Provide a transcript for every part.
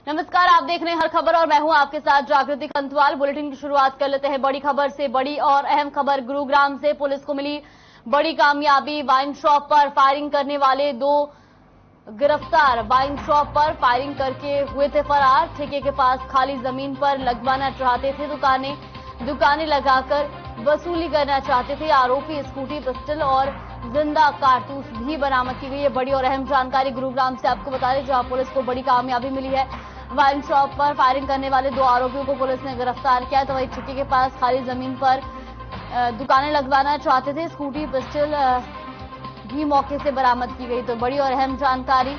नमस्कार, आप देख रहे हैं हर खबर और मैं हूं आपके साथ जागृति खंतवाल। बुलेटिन की शुरुआत कर लेते हैं बड़ी खबर से। बड़ी और अहम खबर गुरुग्राम से पुलिस को मिली बड़ी कामयाबी। वाइन शॉप पर फायरिंग करने वाले 2 गिरफ्तार। वाइन शॉप पर फायरिंग करके हुए थे फरार। ठेके के पास खाली जमीन पर लगवाना चाहते थे दुकानें लगाकर वसूली करना चाहते थे। आरोपी स्कूटी, पिस्टल और जिंदा कारतूस भी बरामद की गई है। बड़ी और अहम जानकारी गुरुग्राम से आपको बता दें, जहां पुलिस को बड़ी कामयाबी मिली है। वाइन शॉप पर फायरिंग करने वाले 2 आरोपियों को पुलिस ने गिरफ्तार किया। तो वही ठेके के पास खाली जमीन पर दुकानें लगवाना चाहते थे। स्कूटी, पिस्टल भी मौके से बरामद की गई। तो बड़ी और अहम जानकारी,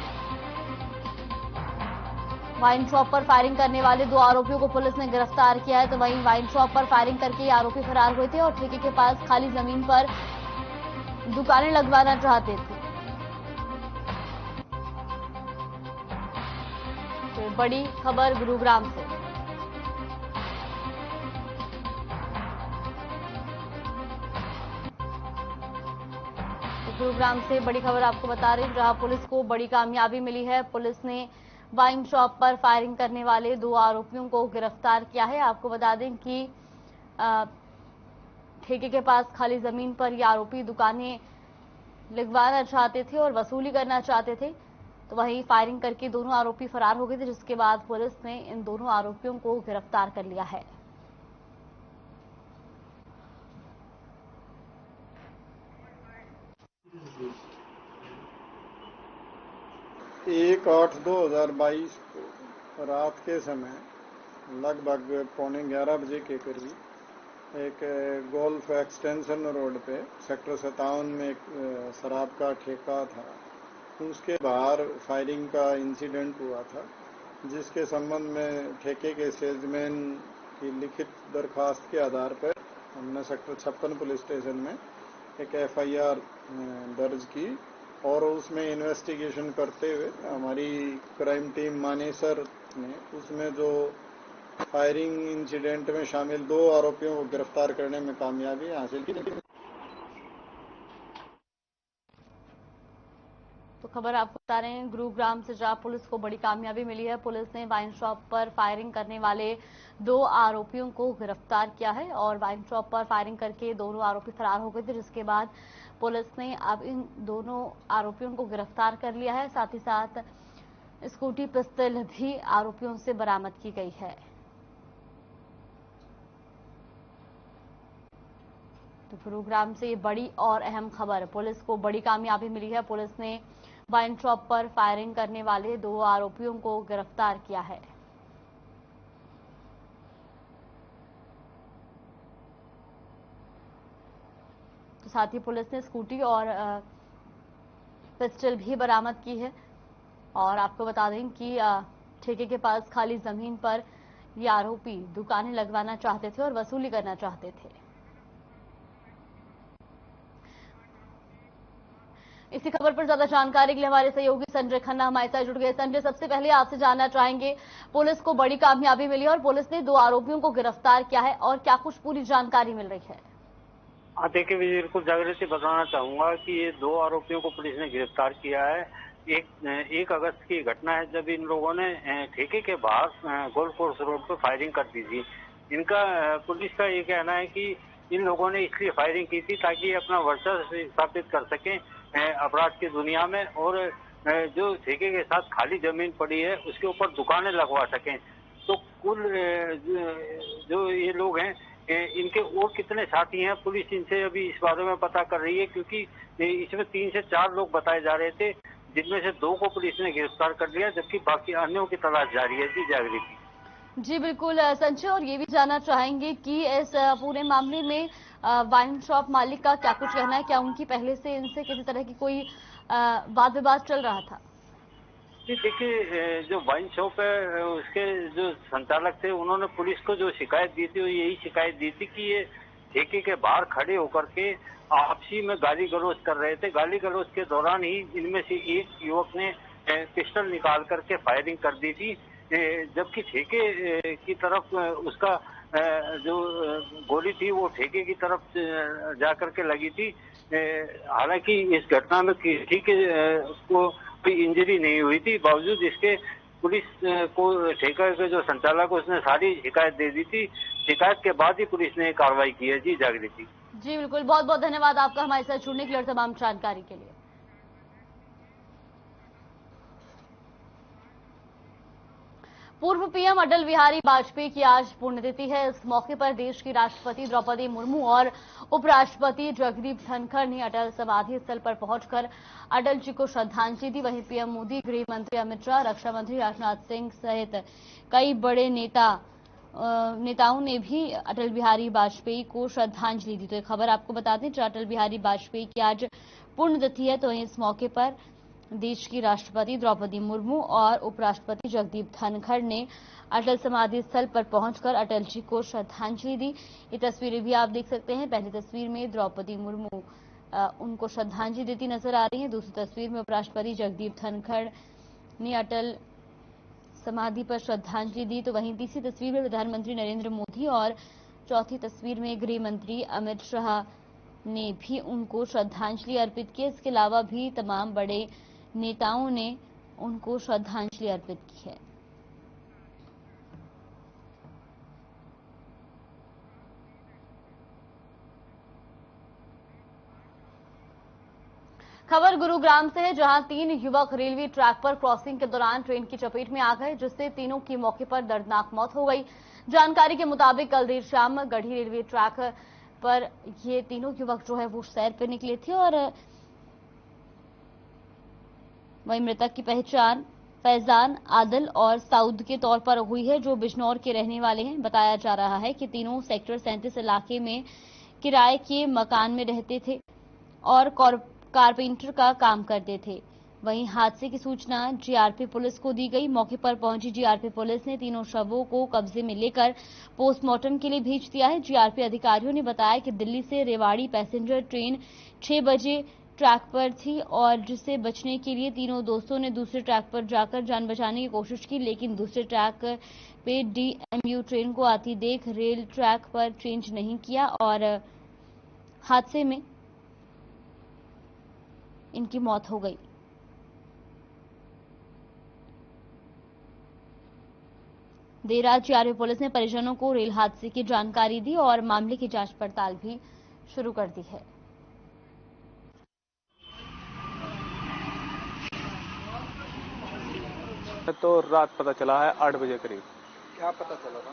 वाइन शॉप पर फायरिंग करने वाले 2 आरोपियों को पुलिस ने गिरफ्तार किया है। तो वहीं वाइन शॉप पर फायरिंग करके आरोपी फरार हुए थे और ठेके के पास खाली जमीन पर दुकानें लगवाना चाहते थे। तो बड़ी खबर गुरुग्राम से। गुरुग्राम से बड़ी खबर आपको बता रही हूं, जहां पुलिस को बड़ी कामयाबी मिली है। पुलिस ने वाइन शॉप पर फायरिंग करने वाले 2 आरोपियों को गिरफ्तार किया है। आपको बता दें कि ठेके के पास खाली जमीन पर ये आरोपी दुकानें लगवाना चाहते थे और वसूली करना चाहते थे। तो वहीं फायरिंग करके दोनों आरोपी फरार हो गए थे, जिसके बाद पुलिस ने इन दोनों आरोपियों को गिरफ्तार कर लिया है। एक 8/2/2022 को रात के समय लगभग 11:15 के करीब एक गोल्फ एक्सटेंशन रोड पे सेक्टर 57 में एक शराब का ठेका था, उसके बाहर फायरिंग का इंसिडेंट हुआ था, जिसके संबंध में ठेके के सेल्समैन की लिखित दरखास्त के आधार पर हमने सेक्टर 56 पुलिस स्टेशन में एक FIR दर्ज की और उसमें इन्वेस्टिगेशन करते हुए हमारी क्राइम टीम मानेसर ने उसमें जो फायरिंग इंसिडेंट में शामिल 2 आरोपियों को गिरफ्तार करने में कामयाबी हासिल की। तो खबर आपको बता रहे हैं गुरुग्राम से, जहां पुलिस को बड़ी कामयाबी मिली है। पुलिस ने वाइन शॉप पर फायरिंग करने वाले 2 आरोपियों को गिरफ्तार किया है और वाइन शॉप पर फायरिंग करके दोनों आरोपी फरार हो गए थे, जिसके बाद पुलिस ने अब इन दोनों आरोपियों को गिरफ्तार कर लिया है। साथ ही साथ स्कूटी, पिस्टल भी आरोपियों से बरामद की गई है। तो गुरुग्राम से ये बड़ी और अहम खबर, पुलिस को बड़ी कामयाबी मिली है। पुलिस ने वाइन शॉप पर फायरिंग करने वाले 2 आरोपियों को गिरफ्तार किया है। तो साथ ही पुलिस ने स्कूटी और पिस्टल भी बरामद की है। और आपको बता दें कि ठेके के पास खाली जमीन पर ये आरोपी दुकानें लगवाना चाहते थे और वसूली करना चाहते थे। इसी खबर पर ज्यादा जानकारी के लिए हमारे सहयोगी संजय खन्ना हमारे साथ जुड़ गए। संजय, सबसे पहले आपसे जानना चाहेंगे, पुलिस को बड़ी कामयाबी मिली और पुलिस ने 2 आरोपियों को गिरफ्तार किया है और क्या कुछ पूरी जानकारी मिल रही है? देखिए, बिल्कुल जागृति बताना चाहूंगा कि ये 2 आरोपियों को पुलिस ने गिरफ्तार किया है। 1 अगस्त की घटना है, जब इन लोगों ने ठेके के बाहर गोल्फ कोर्स रोड पर फायरिंग कर दी थी। इनका पुलिस का ये कहना है कि इन लोगों ने इसलिए फायरिंग की थी ताकि अपना वर्चस्व स्थापित कर सकें अपराध की दुनिया में, और जो ठेके के साथ खाली जमीन पड़ी है उसके ऊपर दुकानें लगवा सकें। तो कुल जो ये लोग हैं, इनके और कितने साथी हैं, पुलिस इनसे अभी इस बारे में पता कर रही है, क्योंकि इसमें 3 से 4 लोग बताए जा रहे थे, जिनमें से 2 को पुलिस ने गिरफ्तार कर लिया, जबकि बाकी अन्यों की तलाश जारी है। जी जागृति। जी बिल्कुल संजय, और ये भी जानना चाहेंगे कि इस पूरे मामले में वाइन शॉप मालिक का क्या कुछ कहना है? क्या उनकी पहले से इनसे किसी तरह की कोई वाद विवाद चल रहा था? जी देखिए, जो वाइन शॉप है उसके जो संचालक थे, उन्होंने पुलिस को जो शिकायत दी थी वो यही शिकायत दी थी कि ये ठेके के बाहर खड़े होकर के आपसी में गाली गलौज कर रहे थे। गाली गलौज के दौरान ही इनमें से एक युवक ने पिस्टल निकाल करके फायरिंग कर दी थी, जबकि ठेके की तरफ उसका जो गोली थी वो ठेके की तरफ जा करके लगी थी। हालांकि इस घटना में किसी के को कोई इंजरी नहीं हुई थी, बावजूद इसके पुलिस को ठेका के जो संचालक है उसने सारी शिकायत दे दी थी। शिकायत के बाद ही पुलिस ने कार्रवाई की है। जी जागृति। जी बिल्कुल, बहुत बहुत धन्यवाद आपका हमारे साथ जुड़ने के लिए और तमाम जानकारी के लिए। पूर्व पीएम अटल बिहारी वाजपेयी की आज पुण्यतिथि है। इस मौके पर देश की राष्ट्रपति द्रौपदी मुर्मू और उपराष्ट्रपति जगदीप धनखड़ ने अटल समाधि स्थल पर पहुंचकर अटल जी को श्रद्धांजलि दी। वहीं पीएम मोदी, गृह मंत्री अमित शाह, रक्षा मंत्री राजनाथ सिंह सहित कई बड़े नेताओं ने भी अटल बिहारी वाजपेयी को श्रद्धांजलि दी। तो एक खबर आपको बता दें, अटल बिहारी वाजपेयी की आज पुण्यतिथि है, तो इस मौके पर देश की राष्ट्रपति द्रौपदी मुर्मू और उपराष्ट्रपति जगदीप धनखड़ ने अटल समाधि स्थल पर पहुंचकर अटल जी को श्रद्धांजलि दी। ये तस्वीरें भी आप देख सकते हैं। पहली तस्वीर में द्रौपदी मुर्मू उनको श्रद्धांजलि देती नजर आ रही है। दूसरी तस्वीर में उपराष्ट्रपति जगदीप धनखड़ ने अटल समाधि पर श्रद्धांजलि दी। तो वहीं तीसरी तस्वीर में प्रधानमंत्री नरेंद्र मोदी और चौथी तस्वीर में गृह मंत्री अमित शाह ने भी उनको श्रद्धांजलि अर्पित की। इसके अलावा भी तमाम बड़े नेताओं ने उनको श्रद्धांजलि अर्पित की है। खबर गुरुग्राम से है, जहां 3 युवक रेलवे ट्रैक पर क्रॉसिंग के दौरान ट्रेन की चपेट में आ गए, जिससे तीनों की मौके पर दर्दनाक मौत हो गई। जानकारी के मुताबिक कल देर शाम गढ़ी रेलवे ट्रैक पर ये तीनों युवक जो है वो सैर पर निकले थे और वहीं मृतक की पहचान फैजान, आदिल और साउद के तौर पर हुई है, जो बिजनौर के रहने वाले हैं। बताया जा रहा है कि तीनों सेक्टर 37 इलाके में किराए के मकान में रहते थे और कारपेंटर का काम करते थे। वहीं हादसे की सूचना जीआरपी पुलिस को दी गई। मौके पर पहुंची जीआरपी पुलिस ने तीनों शवों को कब्जे में लेकर पोस्टमार्टम के लिए भेज दिया है। जीआरपी अधिकारियों ने बताया कि दिल्ली से रेवाड़ी पैसेंजर ट्रेन 6 बजे ट्रैक पर थी और जिससे बचने के लिए तीनों दोस्तों ने दूसरे ट्रैक पर जाकर जान बचाने की कोशिश की, लेकिन दूसरे ट्रैक पे डीएमयू ट्रेन को आती देख रेल ट्रैक पर चेंज नहीं किया और हादसे में इनकी मौत हो गई। देर रात जीआरपी पुलिस ने परिजनों को रेल हादसे की जानकारी दी और मामले की जांच पड़ताल भी शुरू कर दी है। तो रात पता चला है 8 बजे करीब। क्या पता चला था?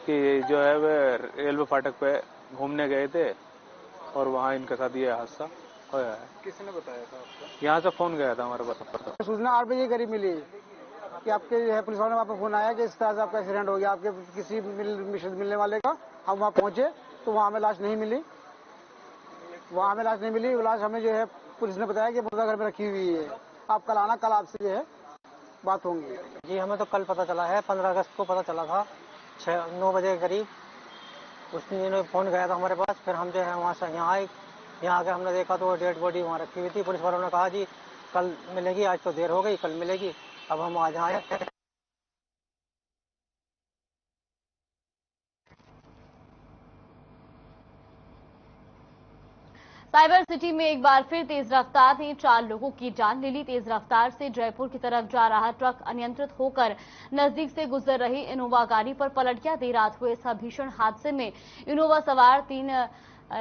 कि जो है वे रेलवे फाटक पे घूमने गए थे और वहाँ इनके साथ ये हादसा होया है। किसने बताया था आपको? यहाँ से फोन गया था हमारे पास। सूचना 8 बजे करीब मिली कि आपके जो है पुलिस वालों ने वहाँ पर फोन आया कि इस तरह से आपका एक्सीडेंट हो गया, आपके किसी मिलने वाले का। हम वहाँ पहुंचे तो वहाँ हमें लाश नहीं मिली। लाश हमें जो है पुलिस ने बताया कि मुर्दा घर में रखी हुई है, आप कल आना, कल आपसे जो है बात होंगी। जी हमें तो कल पता चला है, 15 अगस्त को पता चला था 9 बजे के करीब। उस दिन फोन गया था हमारे पास, फिर हम जो है वहाँ से यहाँ आए। यहाँ आके हमने देखा तो डेड बॉडी वहाँ रखी हुई थी। पुलिस वालों ने कहा जी कल मिलेगी, आज तो देर हो गई, कल मिलेगी। अब हम आज आए। साइबर सिटी में एक बार फिर तेज रफ्तार ने 4 लोगों की जान ले ली। तेज रफ्तार से जयपुर की तरफ जा रहा ट्रक अनियंत्रित होकर नजदीक से गुजर रही इनोवा गाड़ी पर पलट गया। देर रात हुए इस भीषण हादसे में इनोवा सवार 3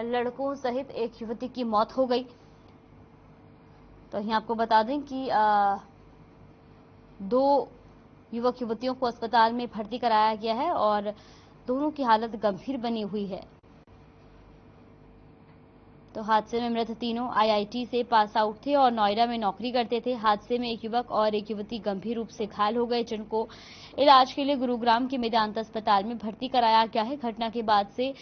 लड़कों सहित एक युवती की मौत हो गई। तो यहीं आपको बता दें कि 2 युवक युवतियों को अस्पताल में भर्ती कराया गया है और दोनों की हालत गंभीर बनी हुई है। तो हादसे में मृत तीनों आईआईटी से पास आउट थे और नोएडा में नौकरी करते थे। हादसे में एक युवक और एक युवती गंभीर रूप से घायल हो गए, जिनको इलाज के लिए गुरुग्राम के मेदांता अस्पताल में भर्ती कराया गया है। घटना के बाद से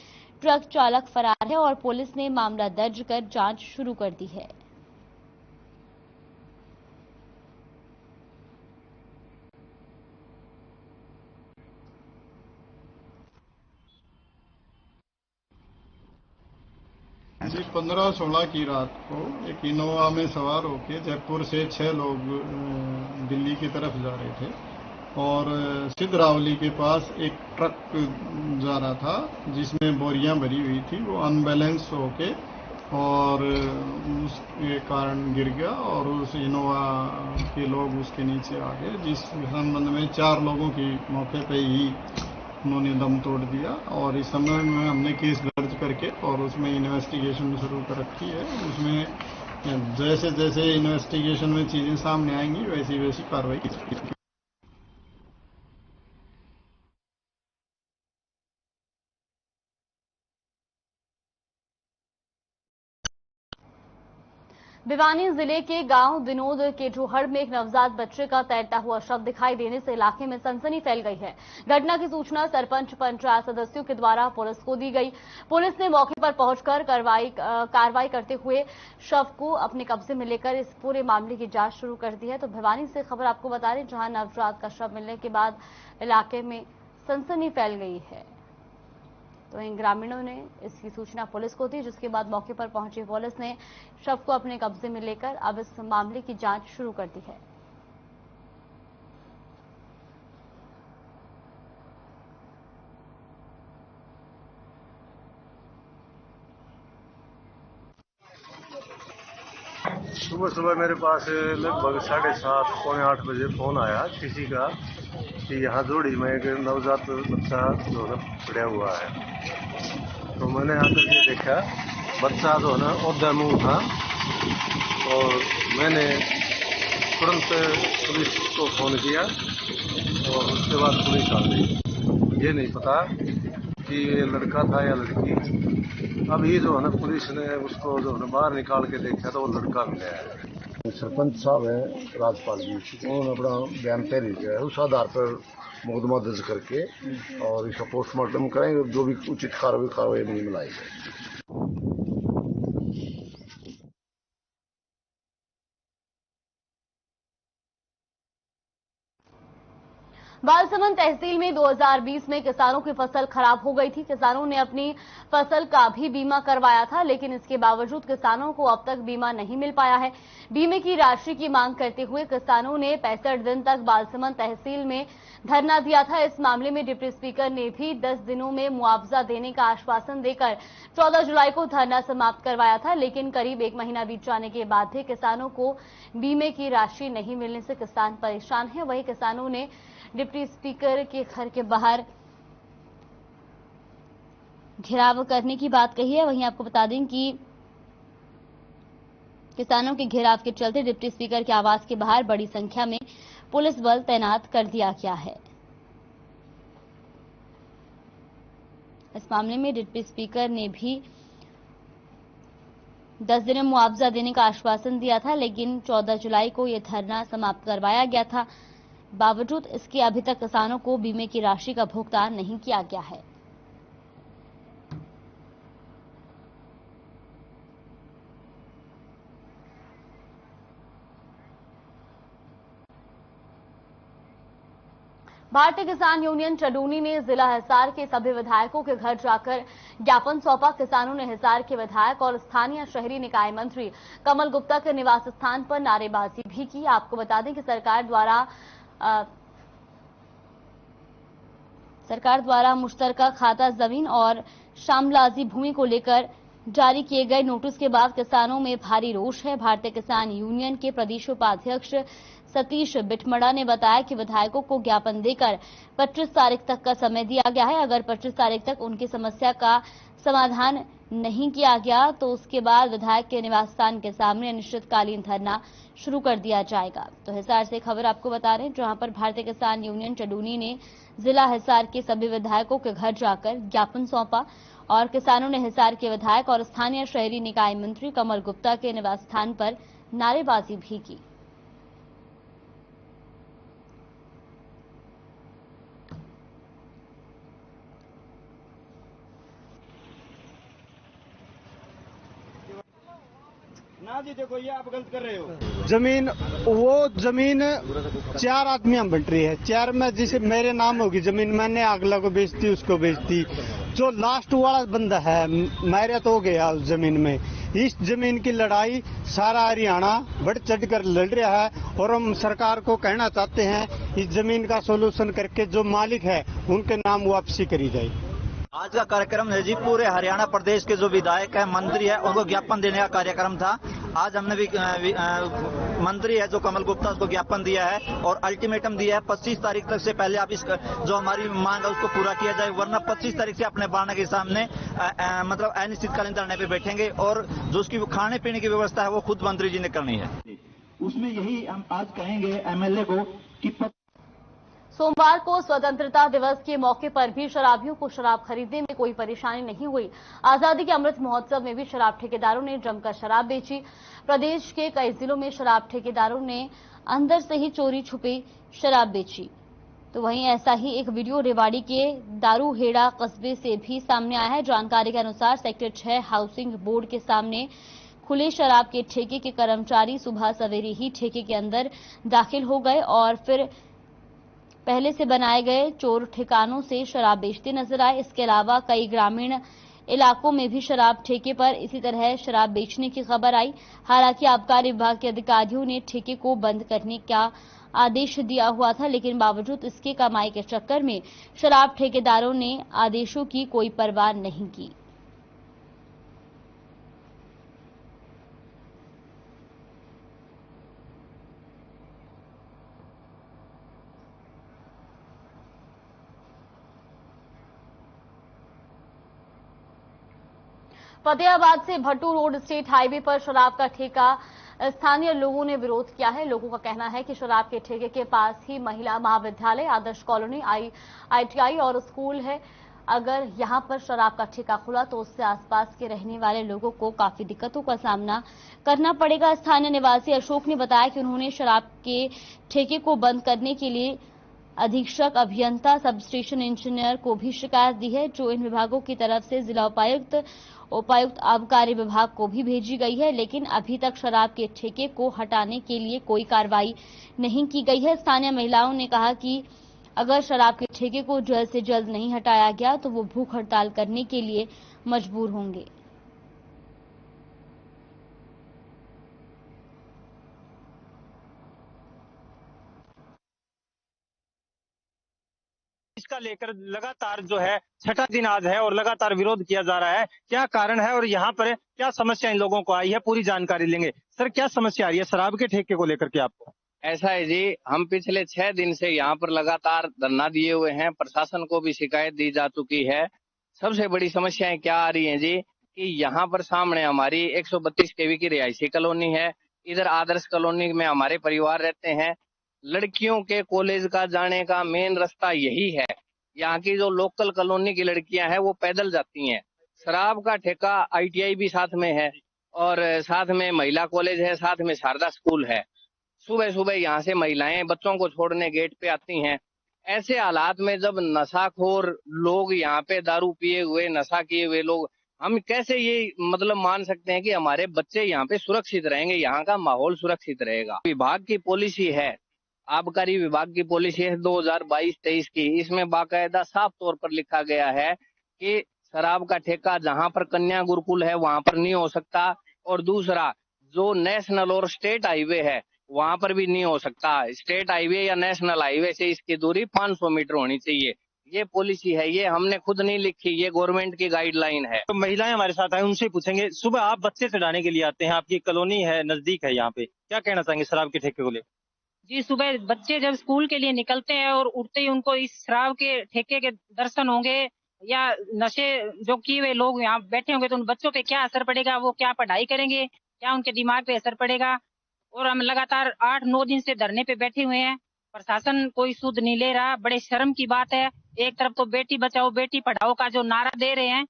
ट्रक चालक फरार है और पुलिस ने मामला दर्ज कर जांच शुरू कर दी है। जी 15-16 की रात को एक इनोवा में सवार होकर जयपुर से 6 लोग दिल्ली की तरफ जा रहे थे और सिद्धरावली के पास एक ट्रक जा रहा था जिसमें बोरियां भरी हुई थी। वो अनबैलेंस होके और उसके कारण गिर गया और उस इनोवा के लोग उसके नीचे आ गए, जिस संबंध में 4 लोगों की मौके पे ही उन्होंने दम तोड़ दिया। और इस समय में हमने केस दर्ज करके और उसमें इन्वेस्टिगेशन शुरू कर रखी है। उसमें जैसे जैसे इन्वेस्टिगेशन में चीजें सामने आएंगी वैसी वैसी कार्रवाई की जाएगी। भिवानी जिले के गांव विनोद के जोहड़ में एक नवजात बच्चे का तैरता हुआ शव दिखाई देने से इलाके में सनसनी फैल गई है। घटना की सूचना सरपंच पंचायत सदस्यों के द्वारा पुलिस को दी गई। पुलिस ने मौके पर पहुंचकर कार्रवाई करते हुए शव को अपने कब्जे में लेकर इस पूरे मामले की जांच शुरू कर दी है। तो भिवानी से खबर आपको बता दें, जहां नवजात का शव मिलने के बाद इलाके में सनसनी फैल गई है। तो इन ग्रामीणों ने इसकी सूचना पुलिस को दी, जिसके बाद मौके पर पहुंची पुलिस ने शव को अपने कब्जे में लेकर अब इस मामले की जांच शुरू कर दी है। सुबह मेरे पास लगभग 7:30 पौने 8 बजे फोन आया किसी का कि यहाँ जोड़ी में एक नवजात बच्चा जो है पड़ा हुआ है। तो मैंने आकर के देखा, बच्चा जो है ना औधा मुंह था और मैंने तुरंत पुलिस को फोन किया और उसके बाद पुलिस आ गई। ये नहीं पता कि ये लड़का था या लड़की। अभी जो है ना पुलिस ने उसको जो है ना बाहर निकाल के देखा तो वो लड़का मिला है। सरपंच साहब हैं राजपाल जी, उन्होंने अपना बयान तैयार किया है, उस आधार पर मुकदमा दर्ज करके और इसका पोस्टमार्टम करेंगे, जो भी उचित कार्रवाई में मिलाई जाए। बालसमंद तहसील में 2020 में किसानों की फसल खराब हो गई थी। किसानों ने अपनी फसल का भी बीमा करवाया था, लेकिन इसके बावजूद किसानों को अब तक बीमा नहीं मिल पाया है। बीमे की राशि की मांग करते हुए किसानों ने 65 दिन तक बालसमंद तहसील में धरना दिया था। इस मामले में डिप्टी स्पीकर ने भी 10 दिनों में मुआवजा देने का आश्वासन देकर 14 जुलाई को धरना समाप्त करवाया था, लेकिन करीब 1 महीना बीत जाने के बाद भी किसानों को बीमे की राशि नहीं मिलने से किसान परेशान है। वहीं किसानों ने डिप्टी स्पीकर के घर के बाहर घेराव करने की बात कही है। वहीं आपको बता दें कि किसानों के घेराव के चलते डिप्टी स्पीकर के आवास के बाहर बड़ी संख्या में पुलिस बल तैनात कर दिया गया है। इस मामले में डिप्टी स्पीकर ने भी 10 दिन में मुआवजा देने का आश्वासन दिया था, लेकिन 14 जुलाई को यह धरना समाप्त करवाया गया था। बावजूद इसके अभी तक किसानों को बीमे की राशि का भुगतान नहीं किया गया है। भारतीय किसान यूनियन चडूनी ने जिला हिसार के सभी विधायकों के घर जाकर ज्ञापन सौंपा। किसानों ने हिसार के विधायक और स्थानीय शहरी निकाय मंत्री कमल गुप्ता के निवास स्थान पर नारेबाजी भी की। आपको बता दें कि सरकार द्वारा मुश्तरका खाता जमीन और शामलाजी भूमि को लेकर जारी किए गए नोटिस के बाद किसानों में भारी रोष है। भारतीय किसान यूनियन के प्रदेश उपाध्यक्ष सतीश बिटमड़ा ने बताया कि विधायकों को ज्ञापन देकर 25 तारीख तक का समय दिया गया है। अगर 25 तारीख तक उनकी समस्या का समाधान नहीं किया गया तो उसके बाद विधायक के निवास स्थान के सामने अनिश्चितकालीन धरना शुरू कर दिया जाएगा। तो हिसार से खबर आपको बता रहे हैं, जहां पर भारतीय किसान यूनियन चडूनी ने जिला हिसार के सभी विधायकों के घर जाकर ज्ञापन सौंपा और किसानों ने हिसार के विधायक और स्थानीय शहरी निकाय मंत्री कमल गुप्ता के निवास स्थान पर नारेबाजी भी की। ना जी देखो, ये आप गलत कर रहे हो। जमीन 4 आदमी हम बंट रही है। 4 में जैसे मेरे नाम होगी जमीन, मैंने अगला को बेचती, उसको बेचती। जो लास्ट वाला बंदा है मेरे तो हो गया उस जमीन में। इस जमीन की लड़ाई सारा हरियाणा बढ़ चढ़ कर लड़ रहा है और हम सरकार को कहना चाहते हैं इस जमीन का सोल्यूशन करके जो मालिक है उनके नाम वापसी करी जाए। आज का कार्यक्रम है जी पूरे हरियाणा प्रदेश के जो विधायक है, मंत्री है, उनको ज्ञापन देने का कार्यक्रम था। आज हमने भी मंत्री है जो कमल गुप्ता, उसको ज्ञापन दिया है और अल्टीमेटम दिया है 25 तारीख तक से पहले आप इस जो हमारी मांग है उसको पूरा किया जाए, वरना 25 तारीख से अपने बाणा के सामने मतलब अनिश्चितकालीन धरने पे बैठेंगे और जो उसकी खाने पीने की व्यवस्था है वो खुद मंत्री जी ने करनी है। उसमें यही हम आज कहेंगे एमएलए को कि सोमवार को स्वतंत्रता दिवस के मौके पर भी शराबियों को शराब खरीदने में कोई परेशानी नहीं हुई। आजादी के अमृत महोत्सव में भी शराब ठेकेदारों ने जमकर शराब बेची। प्रदेश के कई जिलों में शराब ठेकेदारों ने अंदर से ही चोरी छुपी शराब बेची। तो वहीं ऐसा ही एक वीडियो रेवाड़ी के दारूहेड़ा कस्बे से भी सामने आया है। जानकारी के अनुसार सेक्टर 6 हाउसिंग बोर्ड के सामने खुले शराब के ठेके के कर्मचारी सुबह सवेरे ही ठेके के अंदर दाखिल हो गए और फिर पहले से बनाए गए चोर ठिकानों से शराब बेचते नजर आए। इसके अलावा कई ग्रामीण इलाकों में भी शराब ठेके पर इसी तरह शराब बेचने की खबर आई। हालांकि आबकारी विभाग के अधिकारियों ने ठेके को बंद करने का आदेश दिया हुआ था, लेकिन बावजूद इसके कमाई के चक्कर में शराब ठेकेदारों ने आदेशों की कोई परवाह नहीं की। फतेहाबाद से भट्टू रोड स्टेट हाईवे पर शराब का ठेका स्थानीय लोगों ने विरोध किया है। लोगों का कहना है कि शराब के ठेके के पास ही महिला महाविद्यालय, आदर्श कॉलोनी, ITI और स्कूल है। अगर यहां पर शराब का ठेका खुला तो उससे आसपास के रहने वाले लोगों को काफी दिक्कतों का सामना करना पड़ेगा। स्थानीय निवासी अशोक ने बताया कि उन्होंने शराब के ठेके को बंद करने के लिए अधीक्षक अभियंता, सब-स्टेशन इंजीनियर को भी शिकायत दी है, जो इन विभागों की तरफ से जिला उपायुक्त आबकारी विभाग को भी भेजी गई है, लेकिन अभी तक शराब के ठेके को हटाने के लिए कोई कार्रवाई नहीं की गई है। स्थानीय महिलाओं ने कहा कि अगर शराब के ठेके को जल्द से जल्द नहीं हटाया गया तो वो भूख हड़ताल करने के लिए मजबूर होंगे। इसका लेकर लगातार जो है छठा दिन आज है और लगातार विरोध किया जा रहा है। क्या कारण है और यहाँ पर क्या समस्या इन लोगों को आई है, पूरी जानकारी लेंगे। सर, क्या समस्या आ रही है शराब के ठेके को लेकर के आपको? ऐसा है जी, हम पिछले 6 दिन से यहाँ पर लगातार धरना दिए हुए हैं। प्रशासन को भी शिकायत दी जा चुकी है। सबसे बड़ी समस्याएं क्या आ रही हैं जी कि यहाँ पर सामने हमारी 132 केवी की रिहायशी कॉलोनी है। इधर आदर्श कॉलोनी में हमारे परिवार रहते हैं। लड़कियों के कॉलेज का जाने का मेन रास्ता यही है। यहाँ की जो लोकल कॉलोनी की लड़कियां हैं वो पैदल जाती हैं। शराब का ठेका ITI भी साथ में है और साथ में महिला कॉलेज है, साथ में शारदा स्कूल है। सुबह सुबह यहाँ से महिलाएं बच्चों को छोड़ने गेट पे आती हैं। ऐसे हालात में जब नशाखोर लोग यहाँ पे दारू पिए हुए, नशा किए हुए लोग, हम कैसे ये मतलब मान सकते हैं कि हमारे बच्चे यहाँ पे सुरक्षित रहेंगे, यहाँ का माहौल सुरक्षित रहेगा। विभाग की पॉलिसी है, आबकारी विभाग की पॉलिसी है 2022-23 की। इसमें बाकायदा साफ तौर पर लिखा गया है कि शराब का ठेका जहां पर कन्या गुरुकुल है वहां पर नहीं हो सकता, और दूसरा जो नेशनल और स्टेट हाईवे है वहां पर भी नहीं हो सकता। स्टेट हाईवे या नेशनल हाईवे से इसकी दूरी 500 मीटर होनी चाहिए। ये पॉलिसी है, ये हमने खुद नहीं लिखी, ये गवर्नमेंट की गाइडलाइन है। तो महिलाएं हमारे साथ आए, उनसे पूछेंगे। सुबह आप बच्चे चढ़ाने के लिए आते हैं, आपकी कॉलोनी है, नजदीक है, यहाँ पे क्या कहना चाहेंगे शराब के ठेके को लेकर? जी, सुबह बच्चे जब स्कूल के लिए निकलते हैं और उठते ही उनको इस शराब के ठेके के दर्शन होंगे या नशे जो किए हुए लोग यहाँ बैठे होंगे तो उन बच्चों पे क्या असर पड़ेगा, वो क्या पढ़ाई करेंगे, क्या उनके दिमाग पे असर पड़ेगा। और हम लगातार 8-9 दिन से धरने पे बैठे हुए हैं। प्रशासन कोई सुध नहीं ले रहा। बड़े शर्म की बात है। एक तरफ तो बेटी बचाओ बेटी पढ़ाओ का जो नारा दे रहे हैं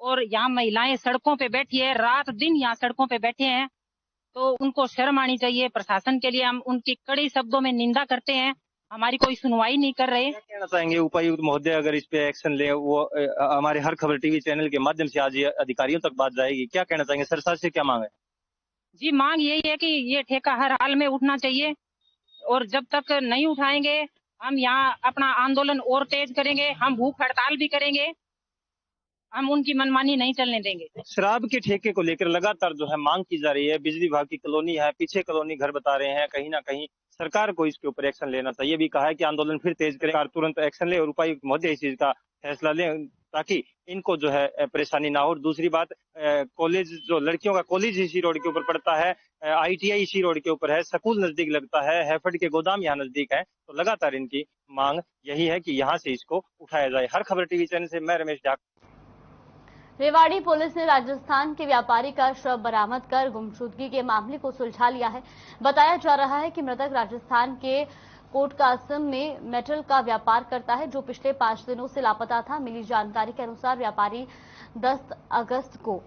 और यहाँ महिलाएं सड़कों पे बैठी है, रात दिन यहाँ सड़कों पे बैठे हैं, तो उनको शर्म आनी चाहिए। प्रशासन के लिए हम उनकी कड़े शब्दों में निंदा करते हैं। हमारी कोई सुनवाई नहीं कर रहे। क्या कहना चाहेंगे उपायुक्त महोदय, अगर इस पे एक्शन ले? वो हमारे हर खबर टीवी चैनल के माध्यम से आज ये अधिकारियों तक बात जाएगी। क्या कहना चाहेंगे? सरकार से क्या मांग है? जी, मांग यही है कि ये ठेका हर हाल में उठना चाहिए और जब तक नहीं उठाएंगे हम यहाँ अपना आंदोलन और तेज करेंगे। हम भूख हड़ताल भी करेंगे। हम उनकी मनमानी नहीं चलने देंगे। शराब के ठेके को लेकर लगातार जो है मांग की जा रही है। बिजली विभाग की कॉलोनी है, पीछे कॉलोनी घर बता रहे हैं। कहीं ना कहीं सरकार को इसके ऊपर एक्शन लेना चाहिए। भी कहा है कि आंदोलन फिर तेज करें, तुरंत एक्शन ले और उपायुक्त महोदय इस चीज का फैसला लें। ताकि इनको जो है परेशानी ना हो। दूसरी बात, कॉलेज जो लड़कियों का कॉलेज इसी रोड के ऊपर पड़ता है, ITI इसी रोड के ऊपर है, स्कूल नजदीक लगता है, हैफर्ड के गोदाम यहाँ नजदीक है, तो लगातार इनकी मांग यही है कि यहाँ से इसको उठाया जाए। हर खबर टीवी चैनल से मैं रमेश ढाका। रेवाड़ी पुलिस ने राजस्थान के व्यापारी का शव बरामद कर गुमशुदगी के मामले को सुलझा लिया है। बताया जा रहा है कि मृतक राजस्थान के कोटकासम में मेटल का व्यापार करता है, जो पिछले 5 दिनों से लापता था। मिली जानकारी के अनुसार व्यापारी 10 अगस्त को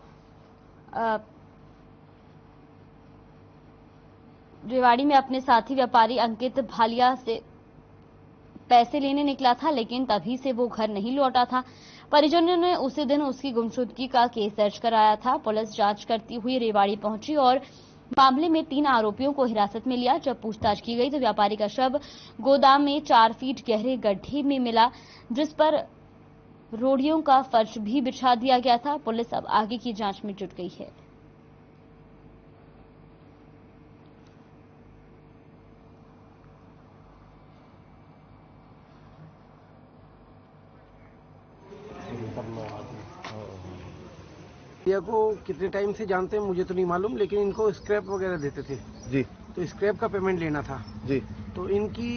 रेवाड़ी में अपने साथी व्यापारी अंकित भालिया से पैसे लेने निकला था, लेकिन तभी से वो घर नहीं लौटा था। परिजनों ने उसी दिन उसकी गुमशुदगी का केस दर्ज कराया था। पुलिस जांच करती हुई रेवाड़ी पहुंची और मामले में 3 आरोपियों को हिरासत में लिया। जब पूछताछ की गई तो व्यापारी का शव गोदाम में 4 फीट गहरे गड्ढे में मिला, जिस पर रोड़ियों का फर्श भी बिछा दिया गया था। पुलिस अब आगे की जांच में जुट गई है। को कितने टाइम से जानते हैं मुझे तो नहीं मालूम, लेकिन इनको स्क्रैप वगैरह देते थे जी, तो स्क्रैप का पेमेंट लेना था जी। तो इनकी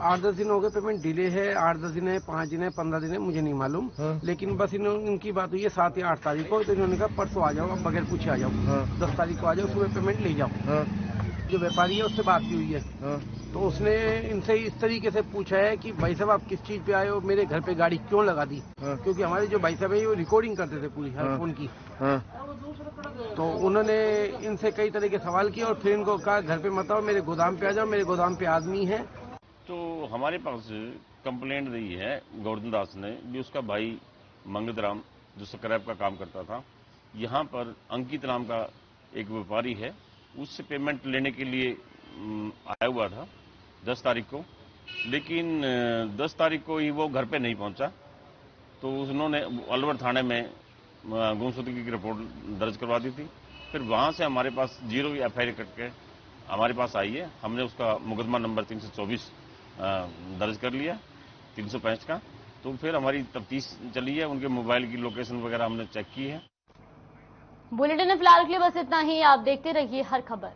8-10 दिन हो गए, पेमेंट डिले है, 8-10 दिन है, 5 दिन है, 15 दिन है, मुझे नहीं मालूम। लेकिन बस इनकी बात हुई है 7 या 8 तारीख को, तो इन्होंने कहा परसों आ जाओ, अब बगैर पूछे आ जाओ, 10 तारीख को आ जाओ, सुबह पेमेंट ले जाओ। जो व्यापारी है उससे बात की हुई है, तो उसने इनसे इस तरीके से पूछा है कि भाई साहब आप किस चीज पे आए हो, मेरे घर पे गाड़ी क्यों लगा दी, क्योंकि हमारे जो भाई साहब है वो रिकॉर्डिंग करते थे पूरी हर फोन की। तो उन्होंने इनसे कई तरह के सवाल किए और फिर इनको कहा घर पे मत आओ, मेरे गोदाम पे आ जाओ, मेरे गोदाम पे आदमी है। तो हमारे पास कंप्लेंट दी है गोवर्धन दास ने, भी उसका भाई मंगत राम जो स्क्रैप का काम करता था, यहाँ पर अंकित नाम का एक व्यापारी है, उससे पेमेंट लेने के लिए आया हुआ था 10 तारीख को, लेकिन 10 तारीख को ही वो घर पे नहीं पहुंचा। तो उन्होंने अलवर थाने में गुमशुदगी की रिपोर्ट दर्ज करवा दी थी। फिर वहां से हमारे पास 0 FIR करके हमारे पास आई है। हमने उसका मुकदमा नंबर 324 दर्ज कर लिया, 365 का। तो फिर हमारी तफ्तीश चली है, उनके मोबाइल की लोकेशन वगैरह हमने चेक की है। बुलेटिन में फिलहाल के लिए बस इतना ही। आप देखते रहिए हर खबर।